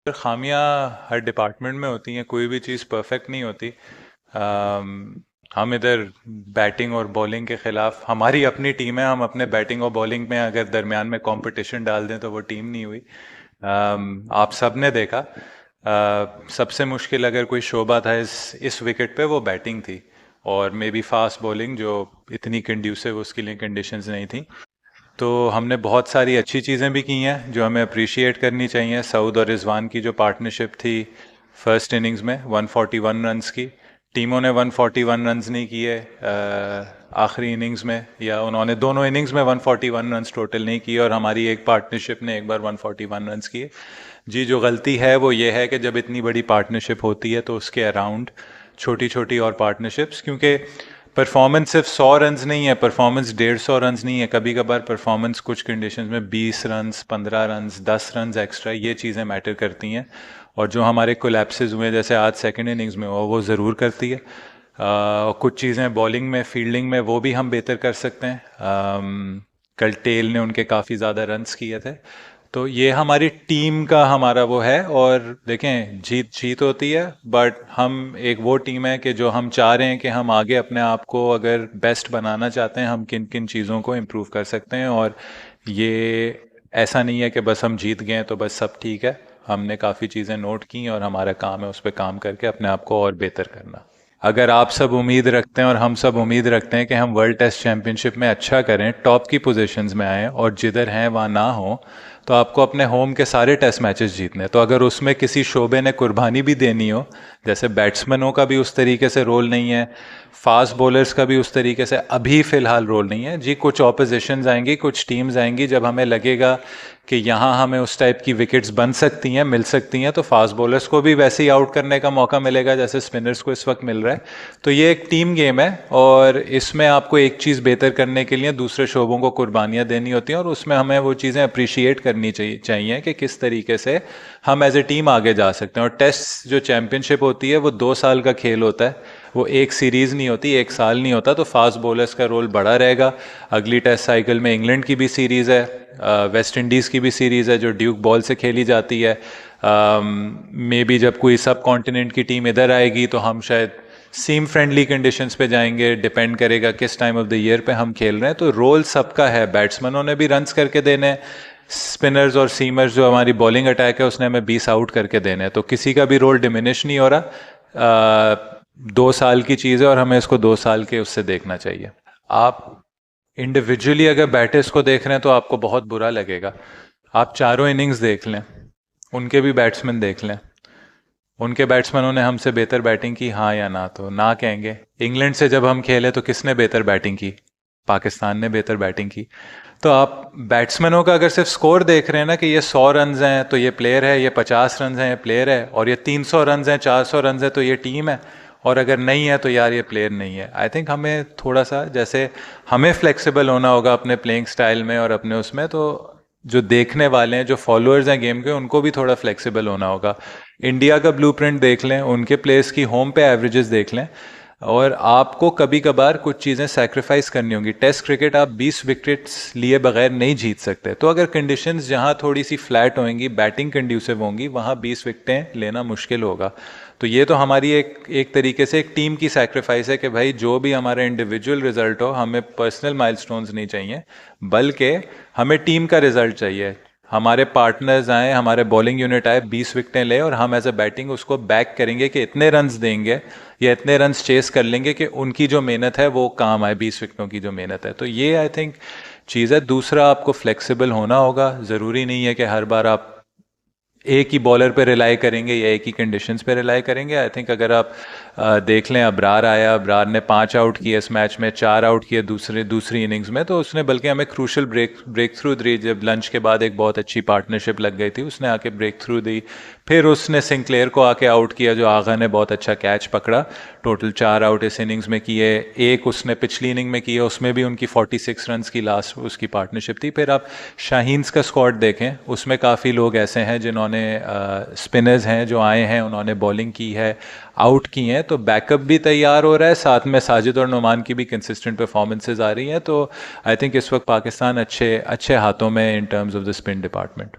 फिर खामियां हर डिपार्टमेंट में होती हैं, कोई भी चीज़ परफेक्ट नहीं होती। हम इधर बैटिंग और बॉलिंग के खिलाफ, हमारी अपनी टीम है, हम अपने बैटिंग और बॉलिंग में अगर दरमियान में कंपटीशन डाल दें तो वो टीम नहीं हुई। आप सब ने देखा, सबसे मुश्किल अगर कोई शोबा था इस विकेट पे वो बैटिंग थी, और मे बी फास्ट बॉलिंग जो इतनी कंड्यूसिव उसके लिए कंडीशंस नहीं थी। तो हमने बहुत सारी अच्छी चीज़ें भी की हैं जो हमें अप्रिशिएट करनी चाहिए। सऊद और रिजवान की जो पार्टनरशिप थी फर्स्ट इनिंग्स में 141 रन्स की, टीमों ने 141 रन्स नहीं किए आखिरी इनिंग्स में, या उन्होंने दोनों इनिंग्स में 141 रन्स टोटल नहीं किए, और हमारी एक पार्टनरशिप ने एक बार 141 रन्स किए। जी, जो गलती है वो ये है कि जब इतनी बड़ी पार्टनरशिप होती है तो उसके अराउंड छोटी छोटी और पार्टनरशिप्स, क्योंकि परफॉर्मेंस सिर्फ 100 रन्स नहीं है, परफॉर्मेंस 150 रन्स नहीं है, कभी कभार परफॉर्मेंस कुछ कंडीशंस में 20 रन्स, 15 रन्स, 10 रन्स एक्स्ट्रा, ये चीज़ें मैटर करती हैं। और जो हमारे कोलैप्सेस हुए जैसे आज सेकंड इनिंग्स में वो ज़रूर करती है। कुछ चीज़ें बॉलिंग में, फील्डिंग में वो भी हम बेहतर कर सकते हैं। कल टेल ने उनके काफ़ी ज़्यादा रन्स किए थे, तो ये हमारी टीम का हमारा वो है। और देखें, जीत जीत होती है, बट हम एक वो टीम है कि जो हम चाह रहे हैं कि हम आगे अपने आप को अगर बेस्ट बनाना चाहते हैं, हम किन किन चीज़ों को इम्प्रूव कर सकते हैं। और ये ऐसा नहीं है कि बस हम जीत गए तो बस सब ठीक है। हमने काफ़ी चीज़ें नोट की और हमारा काम है उस पर काम करके अपने आप को और बेहतर करना। अगर आप सब उम्मीद रखते हैं और हम सब उम्मीद रखते हैं कि हम वर्ल्ड टेस्ट चैंपियनशिप में अच्छा करें, टॉप की पोजीशंस में आएँ और जिधर हैं वहाँ ना हो, तो आपको अपने होम के सारे टेस्ट मैचेस जीतने। तो अगर उसमें किसी शोबे ने कुर्बानी भी देनी हो, जैसे बैट्समैनों का भी उस तरीके से रोल नहीं है, फास्ट बॉलर्स का भी उस तरीके से अभी फ़िलहाल रोल नहीं है जी। कुछ ऑपोजिशंस आएंगी, कुछ टीम्स आएंगी, जब हमें लगेगा कि यहाँ हमें उस टाइप की विकेट्स बन सकती हैं, मिल सकती हैं, तो फास्ट बॉलर्स को भी वैसे ही आउट करने का मौका मिलेगा जैसे स्पिनर्स को इस वक्त मिल रहा है। तो ये एक टीम गेम है, और इसमें आपको एक चीज़ बेहतर करने के लिए दूसरे शोबों को कुर्बानियाँ देनी होती हैं, और उसमें हमें वो चीज़ें अप्रिशिएट करनी चाहिए कि किस तरीके से हम एज ए टीम आगे जा सकते हैं। और टेस्ट जो चैंपियनशिप होती है वो 2 साल का खेल होता है, वो एक सीरीज़ नहीं होती, एक साल नहीं होता। तो फास्ट बॉलर्स का रोल बड़ा रहेगा। अगली टेस्ट साइकिल में इंग्लैंड की भी सीरीज़ है, वेस्ट इंडीज़ की भी सीरीज़ है जो ड्यूक बॉल से खेली जाती है। मे बी जब कोई सब कॉन्टिनेंट की टीम इधर आएगी तो हम शायद सीम फ्रेंडली कंडीशंस पे जाएंगे, डिपेंड करेगा किस टाइम ऑफ द ईयर पे हम खेल रहे हैं। तो रोल सबका है, बैट्समैनों ने भी रन्स करके देने हैं, स्पिनर्स और सीमर्स जो हमारी बॉलिंग अटैक है उसने हमें 20 आउट करके देने हैं। तो किसी का भी रोल डिमिनिश नहीं हो रहा। 2 साल की चीज़ है और हमें इसको 2 साल के उससे देखना चाहिए। आप इंडिविजुअली अगर बैटर्स को देख रहे हैं तो आपको बहुत बुरा लगेगा। आप चारों इनिंग्स देख लें, उनके भी बैट्समैन देख लें, उनके बैट्समैनों ने हमसे बेहतर बैटिंग की, हाँ या ना? तो ना कहेंगे। इंग्लैंड से जब हम खेले तो किसने बेहतर बैटिंग की? पाकिस्तान ने बेहतर बैटिंग की। तो आप बैट्समैनों का अगर सिर्फ स्कोर देख रहे हैं ना कि ये 100 रन हैं तो ये प्लेयर है, ये 50 रन हैं ये प्लेयर है, और ये 300 रन हैं, 400 रन है तो ये टीम है, और अगर नहीं है तो यार ये प्लेयर नहीं है। आई थिंक हमें थोड़ा सा, जैसे हमें फ्लेक्सिबल होना होगा अपने प्लेइंग स्टाइल में और अपने उसमें, तो जो देखने वाले हैं, जो फॉलोअर्स हैं गेम के, उनको भी थोड़ा फ्लेक्सिबल होना होगा। इंडिया का ब्लूप्रिंट देख लें, उनके प्लेयर्स की होम पे एवरेजेस देख लें, और आपको कभी कभार कुछ चीज़ें सैक्रिफाइस करनी होंगी। टेस्ट क्रिकेट आप 20 विकेट्स लिए बगैर नहीं जीत सकते। तो अगर कंडीशंस जहाँ थोड़ी सी फ्लैट होंगी, बैटिंग कंड्यूसिव होंगी, वहाँ 20 विकेटें लेना मुश्किल होगा। तो ये तो हमारी एक तरीके से एक टीम की सैक्रिफाइस है कि भाई जो भी हमारा इंडिविजुअल रिजल्ट हो, हमें पर्सनल माइलस्टोन्स नहीं चाहिए, बल्कि हमें टीम का रिजल्ट चाहिए। हमारे पार्टनर्स आए, हमारे बॉलिंग यूनिट आए, 20 विकेटें ले, और हम एज अ बैटिंग उसको बैक करेंगे कि इतने रन्स देंगे या इतने रन्स चेस कर लेंगे कि उनकी जो मेहनत है वो काम आए, 20 विकेटों की जो मेहनत है। तो ये आई थिंक चीज़ है। दूसरा, आपको फ्लेक्सिबल होना होगा। ज़रूरी नहीं है कि हर बार आप एक ही बॉलर पे रिलाई करेंगे या एक ही कंडीशंस पे रिलाई करेंगे। आई थिंक अगर आप देख लें, अबरार आया, अबरार ने 5 आउट किए इस मैच में, 4 आउट किए दूसरी इनिंग्स में, तो उसने बल्कि हमें क्रूशल ब्रेक थ्रू दी। जब लंच के बाद एक बहुत अच्छी पार्टनरशिप लग गई थी, उसने आके ब्रेक थ्रू दी। फिर उसने सिंक्लेयर को आके आउट किया, जो आगा ने बहुत अच्छा कैच पकड़ा। टोटल 4 आउट इस इनिंग्स में किए, एक उसने पिछली इनिंग में किया, उसमें भी उनकी 46 रन की लास्ट उसकी पार्टनरशिप थी। फिर आप शाहीन्स का स्क्वाड देखें, उसमें काफ़ी लोग ऐसे हैं जिन्होंने स्पिनर्स हैं जो आए हैं, उन्होंने बॉलिंग की है, आउट की हैं, तो बैकअप भी तैयार हो रहा है, साथ में साजिद और नुमान की भी कंसिस्टेंट परफॉर्मेंसेज आ रही हैं। तो आई थिंक इस वक्त पाकिस्तान अच्छे अच्छे हाथों में in terms of the spin department.